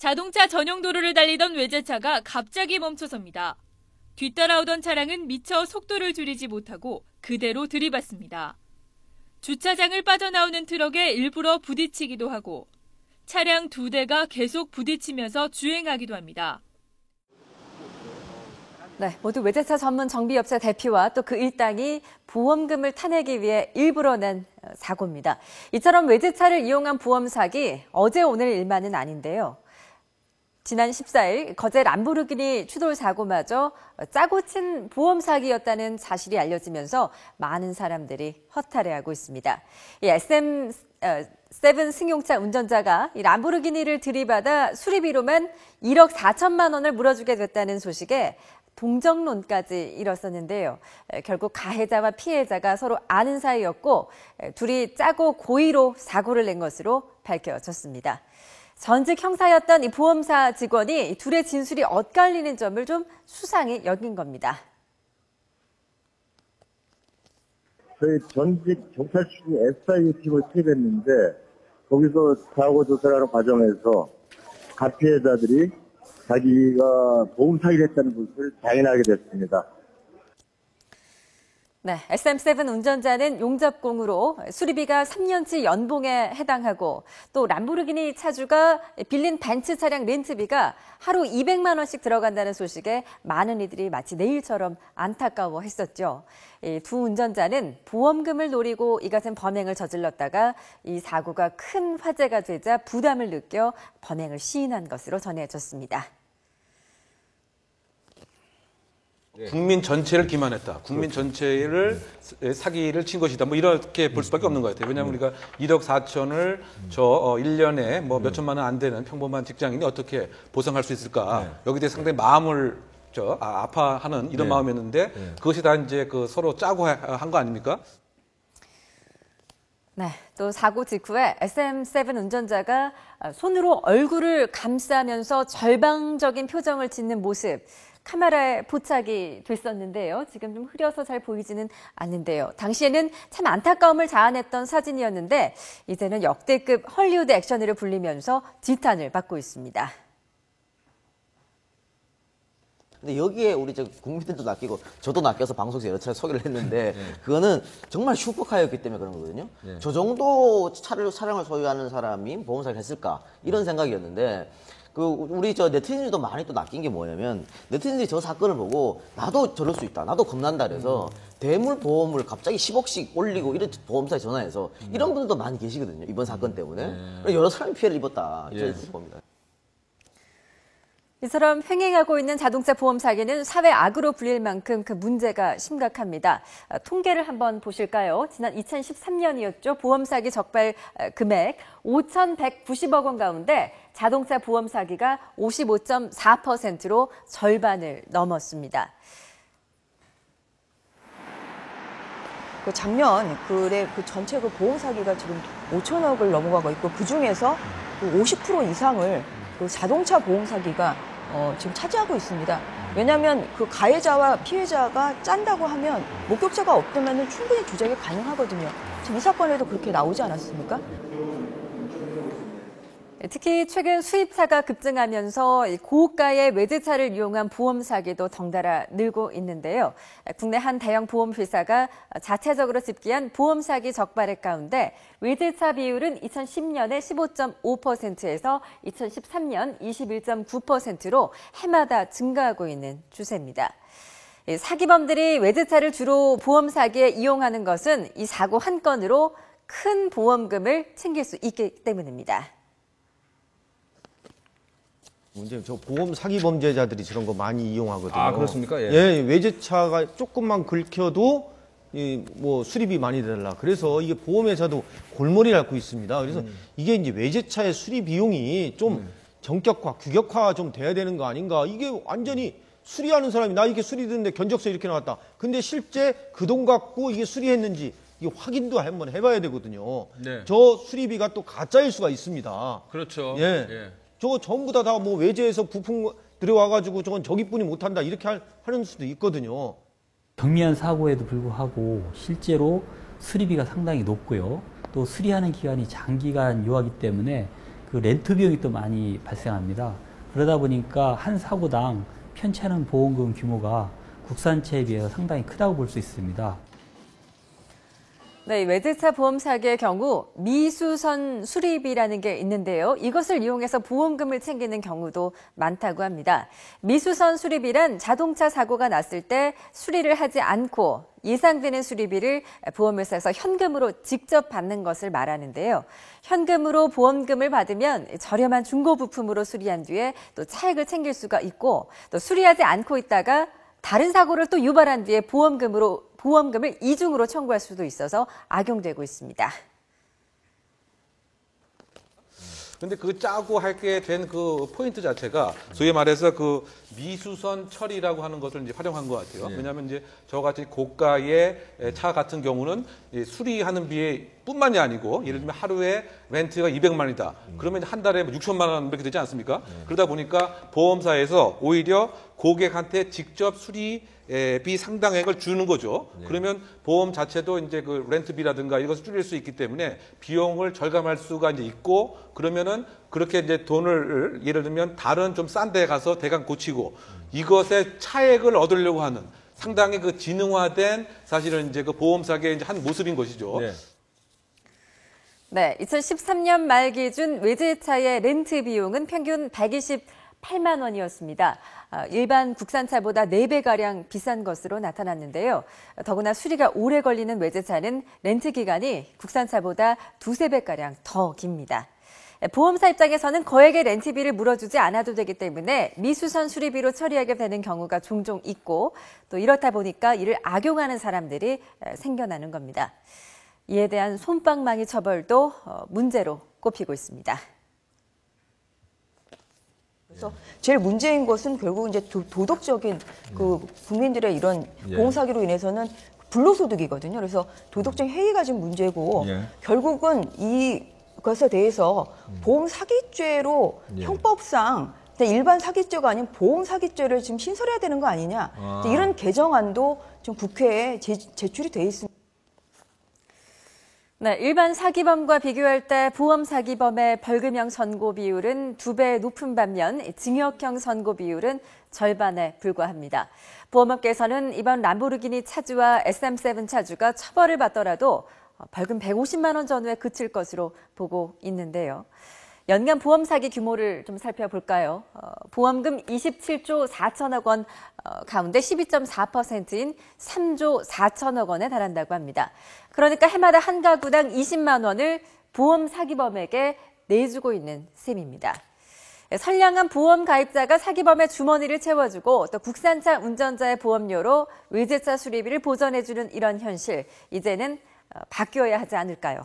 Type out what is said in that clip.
자동차 전용 도로를 달리던 외제차가 갑자기 멈춰섭니다. 뒤따라오던 차량은 미처 속도를 줄이지 못하고 그대로 들이받습니다. 주차장을 빠져나오는 트럭에 일부러 부딪히기도 하고 차량 2대가 계속 부딪히면서 주행하기도 합니다. 네, 모두 외제차 전문 정비업체 대표와 또 그 일당이 보험금을 타내기 위해 일부러 낸 사고입니다. 이처럼 외제차를 이용한 보험 사기 어제 오늘 일만은 아닌데요. 지난 14일 거제 람보르기니 추돌 사고마저 짜고 친 보험 사기였다는 사실이 알려지면서 많은 사람들이 허탈해하고 있습니다. 이 SM7 승용차 운전자가 이 람보르기니를 들이받아 수리비로만 1억 4천만 원을 물어주게 됐다는 소식에 동정론까지 일었었는데요. 결국 가해자와 피해자가 서로 아는 사이였고 둘이 짜고 고의로 사고를 낸 것으로 밝혀졌습니다. 전직 형사였던 이 보험사 직원이 둘의 진술이 엇갈리는 점을 좀 수상히 여긴 겁니다. 저희 전직 경찰 출신 SI 팀을 투입했는데 거기서 사고 조사를 하는 과정에서 가피해자들이 자기가 보험 사기를 했다는 것을 자인하게 됐습니다. 네, SM7 운전자는 용접공으로 수리비가 3년치 연봉에 해당하고 또 람보르기니 차주가 빌린 벤츠 차량 렌트비가 하루 200만 원씩 들어간다는 소식에 많은 이들이 마치 내일처럼 안타까워했었죠. 이 두 운전자는 보험금을 노리고 이 같은 범행을 저질렀다가 이 사고가 큰 화제가 되자 부담을 느껴 범행을 시인한 것으로 전해졌습니다. 국민 전체를 기만했다. 국민 전체를 사기를 친 것이다. 뭐 이렇게 볼 수밖에 없는 것 같아요. 왜냐하면 우리가 1억 4천을 1년에 뭐 몇 천만 원 안 되는 평범한 직장인이 어떻게 보상할 수 있을까? 여기에 대해 상당히 마음을 아파하는 이런 마음이었는데 그것이 다 이제 서로 짜고 한 거 아닙니까? 네, 또 사고 직후에 SM7 운전자가 손으로 얼굴을 감싸면서 절망적인 표정을 짓는 모습. 카메라에 포착이 됐었는데요. 지금 좀 흐려서 잘 보이지는 않는데요. 당시에는 참 안타까움을 자아냈던 사진이었는데 이제는 역대급 헐리우드 액션으로 불리면서 지탄을 받고 있습니다. 근데 여기에 우리 국민들도 낚이고 저도 낚여서 방송에서 여러 차례 소개를 했는데 그거는 정말 슈퍼카였기 때문에 그런 거거든요. 저 정도 차량을 소유하는 사람이 보험사를 했을까 이런 생각이었는데 우리 네티즌들도 많이 또 낚인 게 뭐냐면 네티즌들이 저 사건을 보고 나도 저럴 수 있다. 나도 겁난다 그래서 대물 보험을 갑자기 10억씩 올리고 이런 보험사에 전화해서 이런 분들도 많이 계시거든요. 이번 사건 때문에. 여러 사람이 피해를 입었다. 저는 그렇게 봅니다. 이처럼 횡행하고 있는 자동차 보험 사기는 사회 악으로 불릴 만큼 그 문제가 심각합니다. 통계를 한번 보실까요? 지난 2013년이었죠. 보험 사기 적발 금액 5,190억 원 가운데 자동차 보험 사기가 55.4%로 절반을 넘었습니다. 작년 그 전체 보험 사기가 지금 5천억을 넘어가고 있고 그 중에서 50% 이상을 자동차 보험 사기가 지금 차지하고 있습니다. 왜냐하면 그 가해자와 피해자가 짠다고 하면 목격자가 없다면 충분히 조작이 가능하거든요. 지금 이 사건에도 그렇게 나오지 않았습니까? 특히 최근 수입차가 급증하면서 고가의 외제차를 이용한 보험 사기도 덩달아 늘고 있는데요. 국내 한 대형 보험 회사가 자체적으로 집계한 보험 사기 적발액 가운데 외제차 비율은 2010년에 15.5%에서 2013년 21.9%로 해마다 증가하고 있는 추세입니다. 사기범들이 외제차를 주로 보험 사기에 이용하는 것은 이 사고 한 건으로 큰 보험금을 챙길 수 있기 때문입니다. 문제는 저 보험 사기 범죄자들이 저런 거 많이 이용하거든요. 아, 그렇습니까? 예, 외제차가 조금만 긁혀도 뭐 수리비 많이 달라. 그래서 이게 보험회사도 골머리를 앓고 있습니다. 그래서 이게 이제 외제차의 수리 비용이 좀 정격화, 규격화 좀 돼야 되는 거 아닌가. 이게 완전히 수리하는 사람이 나 이렇게 수리됐는데 견적서 이렇게 나왔다. 근데 실제 그 돈 갖고 이게 수리했는지 이 확인도 한번 해봐야 되거든요. 네. 저 수리비가 또 가짜일 수가 있습니다. 그렇죠. 예. 저거 전부 다 뭐 외제에서 부품 들여와가지고 저건 저기뿐이 못한다 이렇게 하는 수도 있거든요. 경미한 사고에도 불구하고 실제로 수리비가 상당히 높고요. 또 수리하는 기간이 장기간 요하기 때문에 그 렌트 비용이 또 많이 발생합니다. 그러다 보니까 한 사고당 편차는 보험금 규모가 국산차에 비해서 상당히 크다고 볼 수 있습니다. 네, 외제차 보험 사기의 경우 미수선 수리비라는 게 있는데요. 이것을 이용해서 보험금을 챙기는 경우도 많다고 합니다. 미수선 수리비란 자동차 사고가 났을 때 수리를 하지 않고 예상되는 수리비를 보험회사에서 현금으로 직접 받는 것을 말하는데요. 현금으로 보험금을 받으면 저렴한 중고 부품으로 수리한 뒤에 또 차액을 챙길 수가 있고, 또 수리하지 않고 있다가 다른 사고를 또 유발한 뒤에 보험금을 이중으로 청구할 수도 있어서 악용되고 있습니다. 근데 그 짜고 하게 된 그 포인트 자체가 소위 말해서 그 미수선 처리라고 하는 것을 이제 활용한 것 같아요. 왜냐하면 이제 저같이 고가의 차 같은 경우는 수리하는 비뿐만이 아니고 예를 들면 하루에 렌트가 200만 원이다. 그러면 한 달에 6천만 원 이렇게 되지 않습니까? 그러다 보니까 보험사에서 오히려 고객한테 직접 수리비 상당액을 주는 거죠. 그러면 보험 자체도 이제 그 렌트비라든가 이것을 줄일 수 있기 때문에 비용을 절감할 수가 이제 있고, 그러면은 그렇게 이제 돈을 예를 들면 다른 좀 싼 데 가서 대강 고치고 이것의 차액을 얻으려고 하는 상당히 그 지능화된 사실은 이제 그 보험 사기의 이제 한 모습인 것이죠. 네, 2013년 말 기준 외제차의 렌트 비용은 평균 128만 원이었습니다. 일반 국산차보다 4배가량 비싼 것으로 나타났는데요. 더구나 수리가 오래 걸리는 외제차는 렌트 기간이 국산차보다 2~3배가량 더 깁니다. 보험사 입장에서는 거액의 렌트비를 물어주지 않아도 되기 때문에 미수선 수리비로 처리하게 되는 경우가 종종 있고, 또 이렇다 보니까 이를 악용하는 사람들이 생겨나는 겁니다. 이에 대한 솜방망이 처벌도 문제로 꼽히고 있습니다. 그래서 제일 문제인 것은 결국 이제 도덕적인 그 국민들의 이런 보험사기로 인해서는 불로소득이거든요. 그래서 도덕적인 해이가 지금 문제고 결국은 이것에 대해서 보험사기죄로 형법상 일반 사기죄가 아닌 보험사기죄를 지금 신설해야 되는 거 아니냐. 이런 개정안도 지금 국회에 제출이 돼 있습니다. 네, 일반 사기범과 비교할 때 보험 사기범의 벌금형 선고 비율은 2배 높은 반면 징역형 선고 비율은 절반에 불과합니다. 보험업계에서는 이번 람보르기니 차주와 SM7 차주가 처벌을 받더라도 벌금 150만 원 전후에 그칠 것으로 보고 있는데요. 연간 보험 사기 규모를 좀 살펴볼까요? 보험금 27조 4천억 원 가운데 12.4%인 3조 4천억 원에 달한다고 합니다. 그러니까 해마다 한 가구당 20만 원을 보험 사기범에게 내주고 있는 셈입니다. 선량한 보험 가입자가 사기범의 주머니를 채워주고 또 국산차 운전자의 보험료로 외제차 수리비를 보전해주는 이런 현실, 이제는 바뀌어야 하지 않을까요?